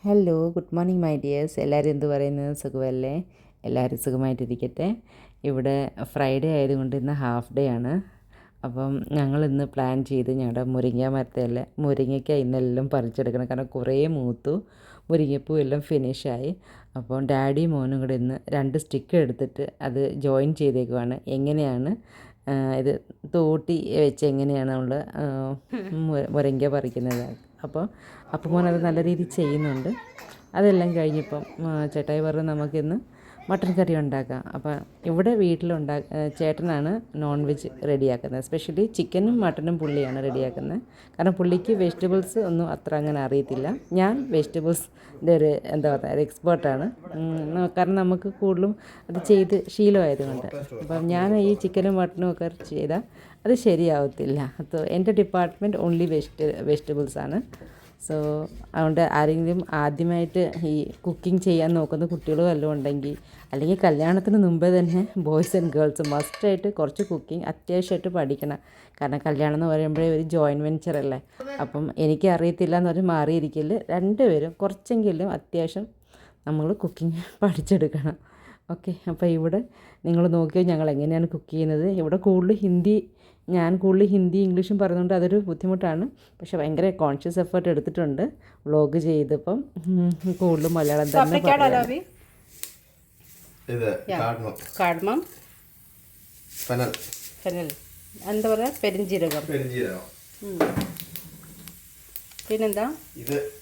Hello, good morning my dears. എല്ലാവരും എന്ത് പറയുന്നത്? സുഖമല്ലേ? എല്ലാവരും സുഖമായിട്ടിരിക്കട്ടെ. ഇവിടെ ഫ്രൈഡേ ആയതുകൊണ്ട് ഇന്ന് ഹാഫ് ഡേ ആണ്. അപ്പം ഞങ്ങളിന്ന് പ്ലാൻ ചെയ്ത് ഞങ്ങളുടെ മുരിങ്ങ മരത്തെല്ലാം മുരിങ്ങയ്ക്ക ഇന്നെല്ലാം പറിച്ചെടുക്കണം. കാരണം കുറേ മൂത്തു, മുരിങ്ങപ്പൂ എല്ലാം ഫിനിഷായി. അപ്പോൾ ഡാഡിയും മോനും കൂടെ ഇന്ന് 2 സ്റ്റിക്ക് എടുത്തിട്ട് അത് ജോയിൻ ചെയ്തേക്കുവാണ്. എങ്ങനെയാണ് ഇത് തോട്ടി വെച്ച് എങ്ങനെയാണ് നമ്മൾ മുരിങ്ങ പറിക്കുന്നത്. അപ്പോൾ മോൻ അത് നല്ല രീതിയിൽ ചെയ്യുന്നുണ്ട്. അതെല്ലാം കഴിഞ്ഞപ്പം ചേട്ടായി പറഞ്ഞു നമുക്കിന്ന് മട്ടൻ കറി ഉണ്ടാക്കാം. അപ്പം ഇവിടെ ചേട്ടനാണ് നോൺ വെജ് റെഡിയാക്കുന്നത്. സ്പെഷ്യലി ചിക്കനും മട്ടനും പുള്ളിയാണ് റെഡിയാക്കുന്നത്. കാരണം പുള്ളിക്ക് വെജിറ്റബിൾസ് ഒന്നും അത്ര അങ്ങനെ അറിയത്തില്ല. ഞാൻ വെജിറ്റബിൾസിൻ്റെ ഒരു എക്സ്പേർട്ടാണ്. കാരണം നമുക്ക് കൂടുതലും അത് ചെയ്ത് ശീലമായതുകൊണ്ട്. അപ്പം ഞാൻ ഈ ചിക്കനും മട്ടനും ഒക്കെ ചെയ്താൽ അത് ശരിയാവത്തില്ല. അപ്പോൾ എൻ്റെ ഡിപ്പാർട്ട്മെൻറ്റ് ഓൺലി വെജിറ്റബിൾസാണ്. സോ അതുകൊണ്ട് ആരെങ്കിലും ആദ്യമായിട്ട് ഈ കുക്കിംഗ് ചെയ്യാൻ നോക്കുന്ന കുട്ടികളും വല്ലതും ഉണ്ടെങ്കിൽ, അല്ലെങ്കിൽ കല്യാണത്തിന് മുമ്പേ തന്നെ ബോയ്സ് ആൻഡ് ഗേൾസ് മസ്റ്റായിട്ട് കുറച്ച് കുക്കിംഗ് അത്യാവശ്യമായിട്ട് പഠിക്കണം. കാരണം കല്യാണം എന്ന് പറയുമ്പോഴേ ഒരു ജോയിൻറ്റ് വെഞ്ചർ അല്ലേ. അപ്പം എനിക്ക് അറിയത്തില്ല എന്ന് പറഞ്ഞ് മാറിയിരിക്കില്ല. രണ്ടുപേരും കുറച്ചെങ്കിലും അത്യാവശ്യം നമ്മൾ കുക്കിംഗ് പഠിച്ചെടുക്കണം. ഓക്കെ, അപ്പോൾ ഇവിടെ നിങ്ങൾ നോക്കിയാൽ ഞങ്ങൾ എങ്ങനെയാണ് കുക്ക് ചെയ്യുന്നത്. ഇവിടെ ഞാൻ കൂടുതൽ ഹിന്ദി ഇംഗ്ലീഷും പറയുന്നതുകൊണ്ട് അതൊരു ബുദ്ധിമുട്ടാണ്. പക്ഷേ ഭയങ്കര കോൺഷ്യസ് എഫേർട്ട് എടുത്തിട്ടുണ്ട് വ്ളോഗ് ചെയ്തപ്പം. കൂടുതലും മലയാളം തന്നെ പറയാം. കാഡ്മം, ഫെനൽ, എന്താ പറയുക, പെരിഞ്ജീരകം, പിന്നെന്താ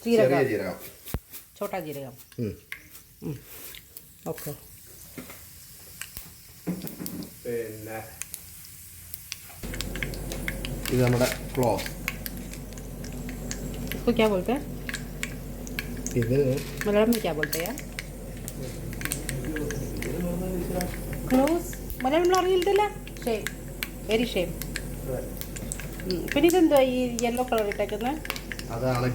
ജീരകം, ചോട്ടാ ജീരകം. ഓക്കെ, പിന്നെ ഇത് നമ്മുടെ ക്ലോസ്. इसको क्या बोलते हैं? ഇത് मलयालम में क्या बोलते हैं? ക്ലോസ് മലയാളം അറിയില്ല. Shame, very shame. പിന്നെ ഇതെന്തോ ഈ യെല്ലോ കളർ ഇട്ടേക്കുന്നത്? അതാണ്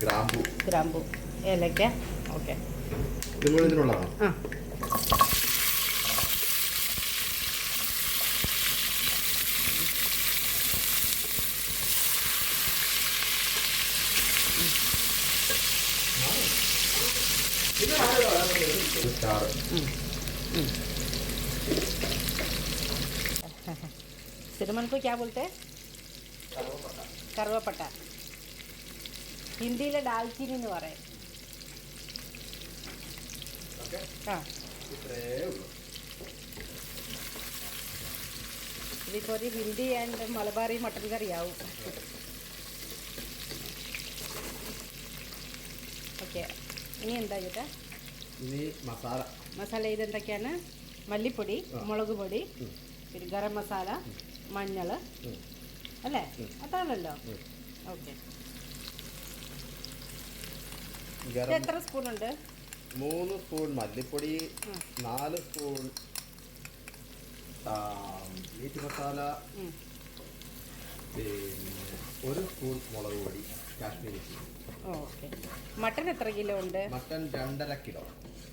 ഗ്രാമ്പു ഏലക്ക. ഓക്കെ, ഇത് മുഴുവൻ ഇതിനുള്ളതാണ്. ആ, सिनेमन को क्या बोलते हैं? കറുവപ്പട്ട. ഹിന്ദിയിലെ ഡാൽച്ചീനി എന്ന് പറയും. ആ, ഇതിപ്പോൾ ഒരു ഹിന്ദി ആൻഡ് മലബാറി മട്ടൻ കറിയാവും. ഓക്കെ, ഇനി എന്താ ചേട്ടാ? ഇനി മസാല ഇതെന്തൊക്കെയാണ്? മല്ലിപ്പൊടി, മുളക് പൊടി, പിന്നെ ഗരം മസാല, മഞ്ഞൾ അല്ലേ? അതാണല്ലോ. ഓക്കെ, എത്ര സ്പൂണുണ്ട്? 3 സ്പൂൺ മല്ലിപ്പൊടി, 4 സ്പൂൺ മീറ്റ് മസാല, പിന്നെ 1 സ്പൂൺ മുളക് പൊടി, കാശ്മീരി ചില്ലി. ഓക്കെ, മട്ടൻ എത്ര കിലോ ഉണ്ട്? Mutton 2.5 kilo.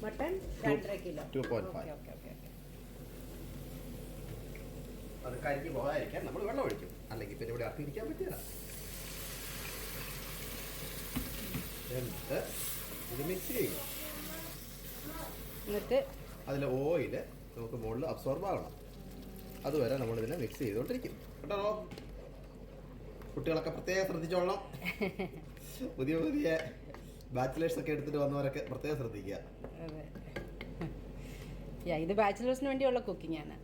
Mutton 2.5 kilo. 2.5. Okay okay okay. അത് കരിഞ്ഞ് പോകാതിരിക്കാൻ നമ്മൾ വെള്ളം ഒഴിക്കും, അല്ലെങ്കിൽ പിന്നെ ഇവിടെ ഇറക്കിയിരിക്കാൻ പറ്റില്ല. എന്നിട്ട് ഇത് മിക്സ് ചെയ്യും. എന്നിട്ട് അതിൽ ഓയിൽ നമുക്ക് മുകളിൽ അബ്സോർബ് ആകണം. അതുവരെ നമ്മളിതിനെ മിക്സ് ചെയ്തുകൊണ്ടിരിക്കും. കേട്ടോ, കുട്ടികളൊക്കെ പ്രത്യേകം ശ്രദ്ധിച്ചോളണം. പുതിയ ബാച്ചിലേഴ്സ് ഒക്കെ എടുത്തിട്ട് വന്നവരൊക്കെ പ്രത്യേകം ശ്രദ്ധിക്കുക. അതെ, ഇത് ബാച്ചിലേഴ്സിന് വേണ്ടിയുള്ള കുക്കിംഗ് ആണ്.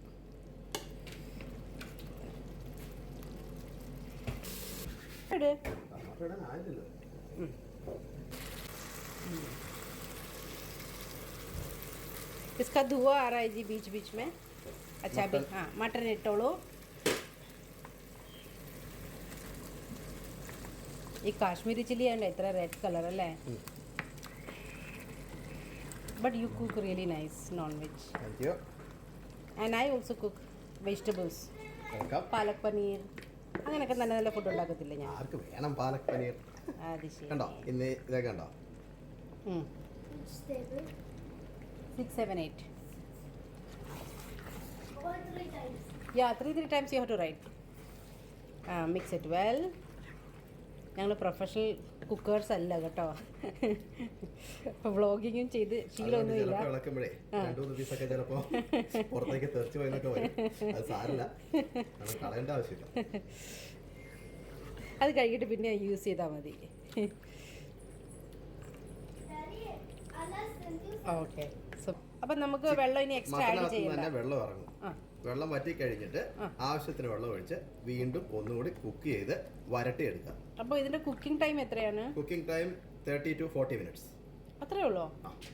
इसका धुआं आ रहा है जी बीच बीच में. अच्छा, अभी हाँ मटन इट्टोളൂ. ഈ കാശ്മീരി ചില്ലി ആണ് ഇത്ര റെഡ് കളർ അല്ലേ? But you cook really nice non veg. Thank you. And I also cook vegetables. Welcome. Palak paneer അങ്ങനെയൊക്കെ നല്ല നല്ല ഫുഡ് ഉണ്ടാക്കത്തില്ല ഞാൻ. ആർക്ക് വേണം പാലക് പനീർ? അത് ശരി. കണ്ടോ, ഇന്ന് ഇതൊക്കെ കണ്ടോ? 6, 7, 8. Yeah, 3 times you have to write. Mix it well. ഞങ്ങൾ പ്രൊഫഷണൽ കുക്കേഴ്സ് അല്ല കേട്ടോ. വ്ളോഗിങ്ങും ചെയ്ത് ശീലമൊന്നുമില്ല. ചിലപ്പോൾ ഇളക്കുമ്പോഴേ 2-3 പീസൊക്കെ ചിലപ്പോ പുറത്തേക്ക് തെറിച്ച് പോയെന്നൊക്കെ വരും. അത് സാരമില്ല, നമ്മൾ കളയേണ്ട ആവശ്യമില്ല. അത് കഴിഞ്ഞിട്ട് പിന്നെ യൂസ് ചെയ്താൽ മതി. ഓക്കെ. സോ അപ്പം നമുക്ക് വെള്ളം ഇനി എക്സ്ട്രാ ആഡ് മട്ടനകത്ത് ചെയ്യണ്ട. തന്നെ വെള്ളം ഇറങ്ങും. വെള്ളം വറ്റി കഴിഞ്ഞിട്ട് ആവശ്യത്തിന് വെള്ളം ഒഴിച്ച് വീണ്ടും ഒന്നുകൂടി കുക്ക് ചെയ്ത് വരട്ടിയെടുക്കുക. അപ്പോൾ ഇതിന്റെ കുക്കിംഗ് ടൈം എത്രയാണ്? Cooking time 30 to 40 minutes. അത്രേ ഉള്ളൂ?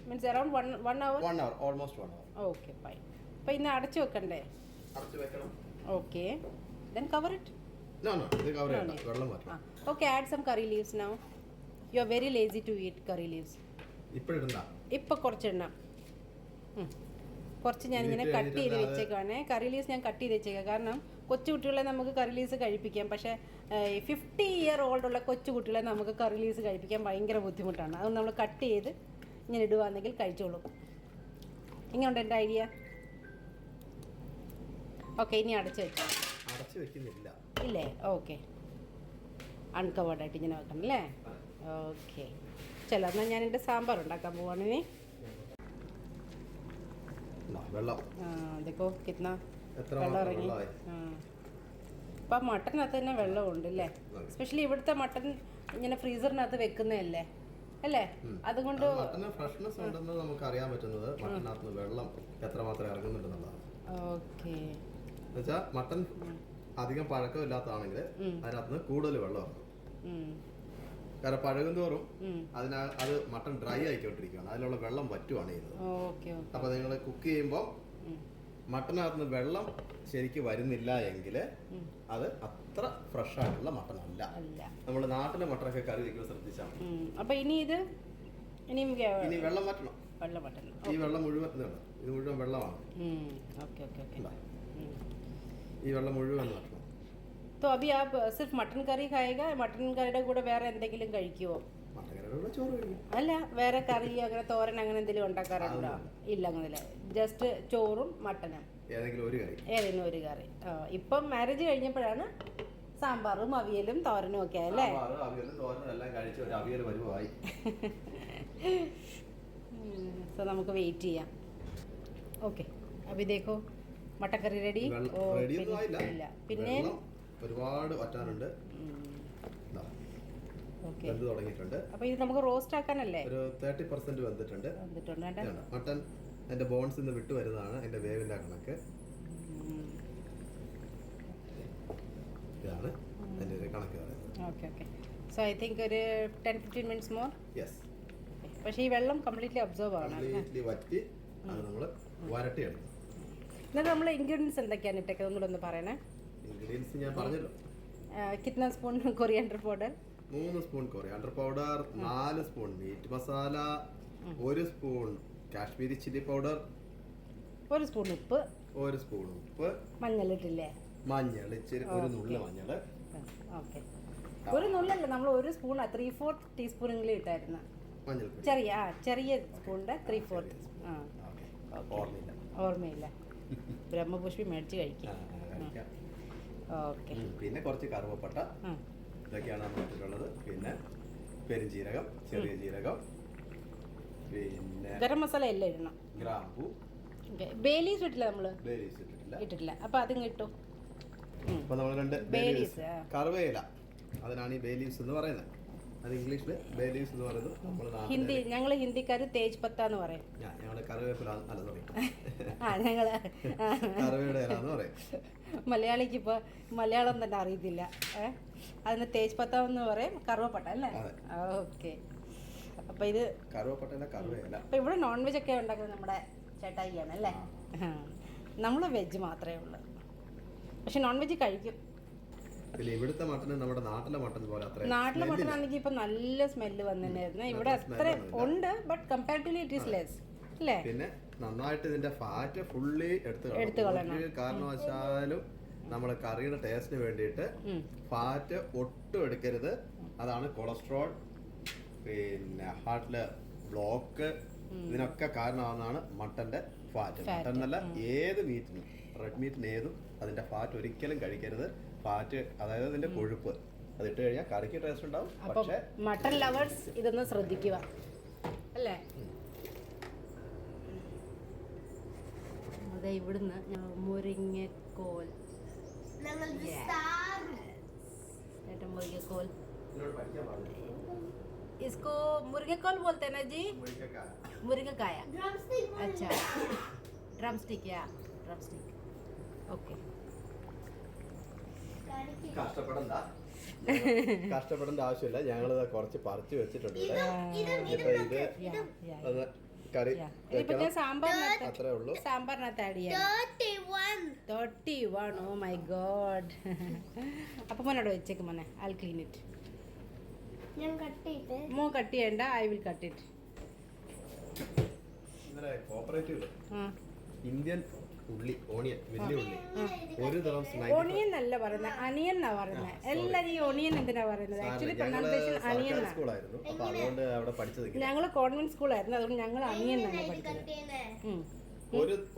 Means around 1 hour? 1 hour, almost 1 hour. Okay fine. അപ്പോൾ ഇന്ന് അടച്ചു വെക്കണ്ടേ? അടച്ചു വെക്കണം. Okay. Then cover it. No, ഇത് കവർ ചെയ്യണ്ട, വെള്ളം മാറ്റണം. Okay, add some curry leaves now. You are very lazy to eat curry leaves. ഇപ്പോഴിടണ്ട. ഇപ്പം കുറച്ചെണ്ണം കുറച്ച് ഞാനിങ്ങനെ കട്ട് ചെയ്ത് വെച്ചേക്കാണ്. കറി ലീവ്സ് ഞാൻ കട്ട് ചെയ്ത് വെച്ചേക്കാം. കാരണം കൊച്ചു കുട്ടികളെ നമുക്ക് കറി ലീവ്സ് കഴിപ്പിക്കാം. പക്ഷേ 50 year ഓൾഡുള്ള കൊച്ചു കുട്ടികളെ നമുക്ക് കറി ലീവ്സ് കഴിപ്പിക്കാൻ ഭയങ്കര ബുദ്ധിമുട്ടാണ്. അതുകൊണ്ട് നമ്മൾ കട്ട് ചെയ്ത് ഇങ്ങനെ ഇടുകയാണെങ്കിൽ കഴിച്ചോളൂ. ഇങ്ങനെയുണ്ട് എൻ്റെ ഐഡിയ. ഓക്കെ, ഇനി അടച്ചു വെക്കാം. അടച്ചു വെക്കുന്നില്ല. ഇല്ലേ? ഓക്കെ, അൺകവേർഡായിട്ട് ഇങ്ങനെ വെക്കണം അല്ലേ? ഓക്കെ, ചലോ. എന്നാൽ ഞാൻ എൻ്റെ സാമ്പാർ ഉണ്ടാക്കാൻ പോവാണ്. വെള്ളം देखो कितना എത്ര വെള്ളം ഇറങ്ങി. അപ്പം മട്ടനകത്ത് തന്നെ വെള്ളമുണ്ട് അല്ലേ? സ്പെഷ്യലി ഇവിടുത്തെ മട്ടൻ ഇങ്ങനെ ഫ്രീസറിനകത്ത് വെക്കുന്നതല്ലേ അല്ലേ? അതുകൊണ്ട് മട്ടന് ഫ്രഷ്നെസ് ഉണ്ടെന്ന് നമുക്ക് അറിയാൻ പറ്റുന്നത് മട്ടനകത്ത് വെള്ളം എത്രമാത്രം ഇറങ്ങുന്നുണ്ടെന്നുള്ളതാണ്. ഓക്കെ. എന്നുവെച്ചാൽ മട്ടൻ അധികം പഴക്കമില്ലാത്തതാണെങ്കിൽ അതിനകത്ത് കൂടുതൽ വെള്ളം ഇറങ്ങും. കാരണം പഴകുന്തോറും അത് മട്ടൺ ഡ്രൈ ആയിക്കൊണ്ടിരിക്കുകയാണ്, അതിലുള്ള വെള്ളം വറ്റുവാണ് ചെയ്യുന്നത്. അപ്പൊ നിങ്ങൾ കുക്ക് ചെയ്യുമ്പോൾ മട്ടനകത്ത് വെള്ളം ശരിക്ക് വരുന്നില്ല എങ്കിൽ അത് അത്ര ഫ്രഷ് ആയിട്ടുള്ള മട്ടൺ അല്ല. നമ്മൾ നാട്ടിലെ മട്ടനൊക്കെ കറി വയ്ക്കുമ്പോൾ ശ്രദ്ധിച്ചാൽ അപ്പൊ ഇനി ഇനി വെള്ളം മാറ്റണം. ഈ വെള്ളം മുഴുവൻ ഇത് മുഴുവൻ വെള്ളമാണ്. ഈ വെള്ളം മുഴുവൻ മാറ്റണം. तो अभी आप सिर्फ मटन करी खाएगा? मटन കറിയുടെ കൂടെ വേറെ എന്തെങ്കിലും കഴിക്കുമോ? അല്ല, വേറെ കറി അങ്ങനെ തോരൻ അങ്ങനെ എന്തെങ്കിലും ഉണ്ടാക്കാറുണ്ടോ? ഇല്ല, അങ്ങനെയല്ല. ജസ്റ്റ് ചോറും മട്ടനും ഏതെങ്കിലും ഒരു കറി. ഇപ്പം മാരേജ് കഴിഞ്ഞപ്പോഴാണ് സാമ്പാറും അവിയലും തോരനും ഒക്കെ അല്ലേ? സോ നമുക്ക് വെയിറ്റ് ചെയ്യാം. ഓക്കെ, അഭി ദേഖോ മട്ടൻ കറി റെഡി. ഇല്ല, പിന്നെ ഒരുപാട് വറ്റാനുണ്ട്. തുടങ്ങിയിട്ടുണ്ട്. അപ്പൊ ഇത് നമുക്ക് റോസ്റ്റ് ആക്കാനല്ലേ? ഒരു 30% വെന്തിട്ടുണ്ട്. മട്ടൻ അതിന്റെ ബോൺസ് നിന്ന് വിട്ടു വരുന്നതാണ് അതിന്റെ വേവിന്റെ കണക്ക്. ഇതാണ് അതിന്റെ കണക്ക് പറയുന്നത്. Okay okay. So I think ഒരു 10-15 minutes മോർ. യെസ്. പക്ഷേ ഈ വെള്ളം കംപ്ലീറ്റ്ലി അബ്സോർവ് ആണ്. കംപ്ലീറ്റ്ലി വറ്റി അത് നമ്മൾ വരട്ടിയെടുക്കും. എന്നിട്ട് നമ്മൾ ഇൻഗ്രീഡിയൻസ് എന്തൊക്കെയാണ് ഇട്ടൊക്കെ നമ്മളൊന്ന് പറയണേ. ഇൻഗ്രീഡിയൻസ് ഞാൻ പറഞ്ഞല്ലോ. കിतना spoon coriander powder? 3 spoon coriander powder, 4 spoon meat masala, 1 spoon Kashmiri chilli powder, 1 spoon ഉപ്പ്, 1 സ്പൂൺ ഉപ്പ്, മഞ്ഞൾ ഇട്ടില്ലേ? മഞ്ഞൾ ഇച്ചിരി, ഒരു നുള്ളു മഞ്ഞൾ. ഓക്കെ, ഒരു നുള്ളല്ല, നമ്മൾ 1 സ്പൂൺ 3/4 ടീസ്പൂണെങ്കിലും ഇട്ടായിരുന്നു. ചെറിയ സ്പൂണിന്റെ 3/4. ഓർമ്മയില്ല. ബ്രഹ്മപുഷ്പി മേടിച്ച് കഴിക്കാം. ഓക്കെ. പിന്നെ കുറച്ച് കറുവപ്പട്ട, ഇതൊക്കെയാണ് നമ്മളിട്ടുള്ളത്. പിന്നെ പെരുംജീരകം, ചെറിയ ജീരകം, പിന്നെ ഗരം മസാല എല്ലാം ഇടണം. ഗ്രാമ്പൂ. ബേ ലീവ്സ് ഇട്ടില്ല? നമ്മള് ഇട്ടിട്ടില്ല. അപ്പൊ അതും കിട്ടും. അപ്പൊ നമ്മൾ 2 ബേ ലീവ്സ്, കറുവയില, അതിനാണ് ഈ ബേ ലീവ്സ് എന്ന് പറയുന്നത്. അത് ഇംഗ്ലീഷിൽ ബേ ലീവ്സ് എന്ന് പറയുന്നത്. ഞങ്ങള് ഹിന്ദിക്കാര് തേജ് പത്ത എന്ന് പറയും. ഞങ്ങള് കറിവേപ്പില, അല്ല സോറി, ഞങ്ങള് കറിവേപ്പില എന്ന് പറയും. മലയാളിക്ക് ഇപ്പൊ മലയാളം തന്നെ അറിയത്തില്ല. അതിന് തേജ് പത്ത എന്ന് പറയും, കറുവപ്പട്ട അല്ലേ? ഓക്കെ. അപ്പൊ ഇത് കറുവേല. അപ്പൊ ഇവിടെ നോൺ വെജ് ഒക്കെ ഉണ്ടാക്കുന്നത് നമ്മുടെ ചേട്ടായിയാണ് അല്ലേ? നമ്മള് വെജ് മാത്രമേ ഉള്ളൂ, പക്ഷെ നോൺ വെജ് കഴിക്കും. ഇവിടുത്തെ മട്ടൻ നമ്മുടെ നാട്ടിലെ മട്ടൻ പോലെ നാട്ടിലെ മട്ടൻ ആണെങ്കിൽ ഇപ്പൊ നല്ല സ്മെല്ല് വന്നിരുന്നു. ഇവിടെ അത്ര ഉണ്ട്, but comparatively it is less അല്ലേ? പിന്നെ നന്നായിട്ട് ഇതിന്റെ ഫാറ്റ് ഫുള്ളി എടുത്ത് കളയണം. കാരണവശാലും നമ്മൾ കറിയുടെ ടേസ്റ്റിന് വേണ്ടിയിട്ട് ഫാറ്റ് ഒട്ടും എടുക്കരുത്. അതാണ് കൊളസ്ട്രോൾ, പിന്നെ ഹാർട്ടില് ബ്ലോക്ക്, ഇതിനൊക്കെ കാരണമാകുന്നതാണ് മട്ടന്റെ ഫാറ്റ്. മട്ടൻ എന്നല്ല, ഏത് മീറ്റിനും, റെഡ് മീറ്റിന് ഏതും അതിന്റെ ഫാറ്റ് ഒരിക്കലും കഴിക്കരുത്. ഫാറ്റ് അതായത് അതിന്റെ കൊഴുപ്പ് അത് ഇട്ട് കഴിഞ്ഞാൽ കറിക്ക് ടേസ്റ്റ് ഉണ്ടാവും. അപ്പം പക്ഷേ മട്ടൺ ലവേഴ്സ് ഇതൊന്ന് ശ്രദ്ധിക്കുക അല്ലേ. അതെ ഇവിടുന്ന് മുരിങ്ങക്കോൽ ഏട്ടാ മുരിങ്ങക്കോൽ इसको मुर्गेकोल बोलते हैं ना जी, मुर्गेकाया. अच्छा ड्रमस्टिक या ड्रमस्टिक ओके. കഷ്ടപ്പെടേണ്ട ആവശ്യമില്ല. ഞങ്ങളിത് കുറച്ച് പറിച്ച് വെച്ചിട്ടുണ്ട് ഇവിടെ. ഇപ്പൊ ഇത് ഒന്ന് കറി വെക്കണം. അത്രേ ഉള്ളൂ. സാമ്പാറിനകത്ത് ആഡ് ചെയ്യാം. 31 ഓ മൈ ഗോഡ്. അപ്പൊ മോനോട് വെച്ചേക്ക് മോനെ, ഐ വിൽ ക്ലീൻ ഇറ്റ്. മോ കട്ട് ചെയ്യണ്ട, ഐ വിൽ കട്ട് ഇറ്റ്. ഇന്നലെ കോപ്പറേറ്റീവ് ഇന്ത്യൻ ഉള്ളി, ഓണിയൻ, വലിയ ഉള്ളി ഒരു ദിവസം ഓണിയൻ അല്ല പറയുന്നത്, അനിയൻ എന്നാ പറയുന്നത്. എല്ലാരും ഈ ഓണിയൻ എന്തിനാ പറയുന്നത്? ആക്ച്വലി പ്രൊനൗൺസിയേഷൻ അനിയൻ. സ്കൂളായിരുന്നു, അപ്പൊ അതുകൊണ്ട് അവിടെ പഠിച്ചത്. ഞങ്ങള് കോൺവെന്റ് സ്കൂളായിരുന്നു, അതുകൊണ്ട് ഞങ്ങൾ അനിയൻ എന്നാണ് പഠിച്ചത്.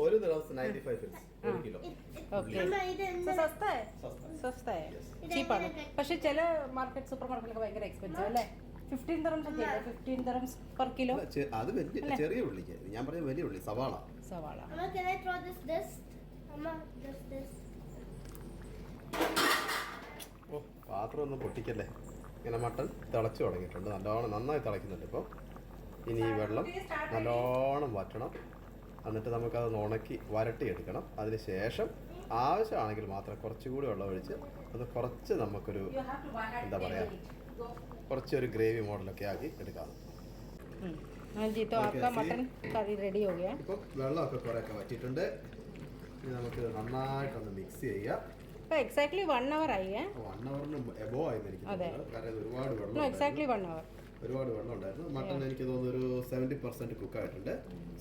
ഒരു ദിവസം 95 ഫിൽസ്, 1 കിലോ. ചീപ്പാണ്. പക്ഷെ ചില മാർക്കറ്റ്, സൂപ്പർ മാർക്കറ്റിലൊക്കെ ഭയങ്കര എക്സ്പെൻസീവ് അല്ലേ? 15 dirhams ഒക്കെ 15 dirhams per kilo. അത് വലിയ ചെറിയ ഉള്ളിക്ക്, ഞാൻ പറഞ്ഞ വലിയ ഉള്ളി, സവാള. ഓ പാത്രം ഒന്നും പൊട്ടിക്കല്ലേ. ഇങ്ങനെ മട്ടൺ തിളച്ചു തുടങ്ങിയിട്ടുണ്ട്, നന്നായി തിളയ്ക്കുന്നുണ്ട് ഇപ്പോൾ. ഇനി ഈ വെള്ളം നല്ലോണം വറ്റണം, എന്നിട്ട് നമുക്കത് ഉണക്കി വരട്ടിയെടുക്കണം. അതിന് ശേഷം ആവശ്യമാണെങ്കിൽ മാത്രം കുറച്ചുകൂടി വെള്ളം ഒഴിച്ച് അത് കുറച്ച് നമുക്കൊരു എന്താ പറയുക, കുറച്ചൊരു ഗ്രേവി മോഡലൊക്കെ ആക്കി എടുക്കാം. ഇപ്പോൾ വെള്ളമൊക്കെ കുറേയൊക്കെ വറ്റിയിട്ടുണ്ട്. ഇനി നമുക്ക് നന്നായിട്ടൊന്ന് മിക്സ് ചെയ്യാം. എക്സാക്ട്ലി 1 hour ആയി. 1 hourന് എബോ ആയിരിക്കും, കാരണം ഒരുപാട് വെള്ളം, ഒരുപാട് വെള്ളം ഉണ്ടായിരുന്നു. മട്ടൺ എനിക്ക് തോന്നുന്നു ഒരു 70% കുക്ക് ആയിട്ടുണ്ട്.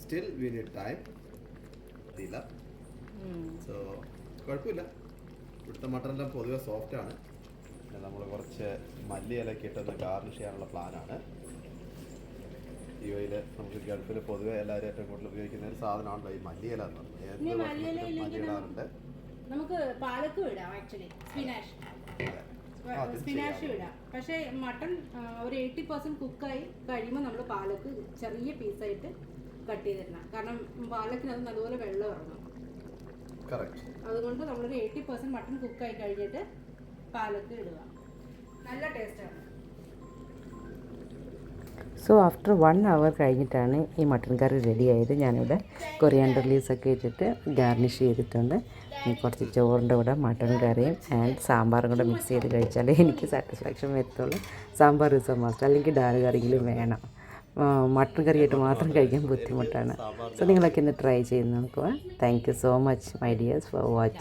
Still we need time. അറിയില്ല, സോ കുഴപ്പമില്ല. ഇവിടുത്തെ മട്ടണെല്ലാം പൊതുവെ സോഫ്റ്റ് ആണ്. നമ്മൾ കുറച്ച് മല്ലിയിലൊക്കെ ഇട്ടൊന്ന് ഗാർണിഷ് ചെയ്യാനുള്ള പ്ലാനാണ്. യുഎഇയിൽ നമുക്ക് ഗൾഫിൽ പൊതുവെ എല്ലാവരും ഏറ്റവും കൂടുതൽ ഉപയോഗിക്കുന്ന ഒരു സാധനമാണല്ലോ ഈ മല്ലിയില എന്ന് പറയുന്നത്. മല്ലിയിടാറുണ്ട്. നമുക്ക് പാലക്ക് വിടാം, ആക്ച്വലി സ്പിനാഷ് വിടാം. പക്ഷേ മട്ടൺ ഒരു 80% കുക്കായി കഴിയുമ്പോൾ നമ്മൾ പാലക്ക് ചെറിയ പീസായിട്ട് കട്ട് ചെയ്തിടണം. കാരണം പാലക്കിനത് നല്ലപോലെ വെള്ളം ഇറങ്ങും. അതുകൊണ്ട് നമ്മളൊരു 80% മട്ടൺ കുക്കായി കഴിഞ്ഞിട്ട് പാലക്ക് ഇടുക. നല്ല ടേസ്റ്റാണ്. സോ ആഫ്റ്റർ 1 hour കഴിഞ്ഞിട്ടാണ് ഈ മട്ടൻ കറി റെഡി ആയത്. ഞാനിവിടെ കൊറിയാണ്ടർ ലീവ്സൊക്കെ ഇട്ടിട്ട് ഗാർണിഷ് ചെയ്തിട്ടുണ്ട്. കുറച്ച് ചോറിൻ്റെ കൂടെ മട്ടൻ കറിയും ആൻഡ് സാമ്പാറും കൂടെ മിക്സ് ചെയ്ത് കഴിച്ചാലേ എനിക്ക് സാറ്റിസ്ഫാക്ഷൻ വരത്തുള്ളൂ. സാമ്പാർ ഇസ് എ മസ്റ്റ്, അല്ലെങ്കിൽ ദാൽ കറിയെങ്കിലും വേണം. മട്ടൻ കറിയായിട്ട് മാത്രം കഴിക്കാൻ ബുദ്ധിമുട്ടാണ്. സോ നിങ്ങളൊക്കെ ഇന്ന് ട്രൈ ചെയ്ത് നോക്കുക. Thank you so much my dears for watching.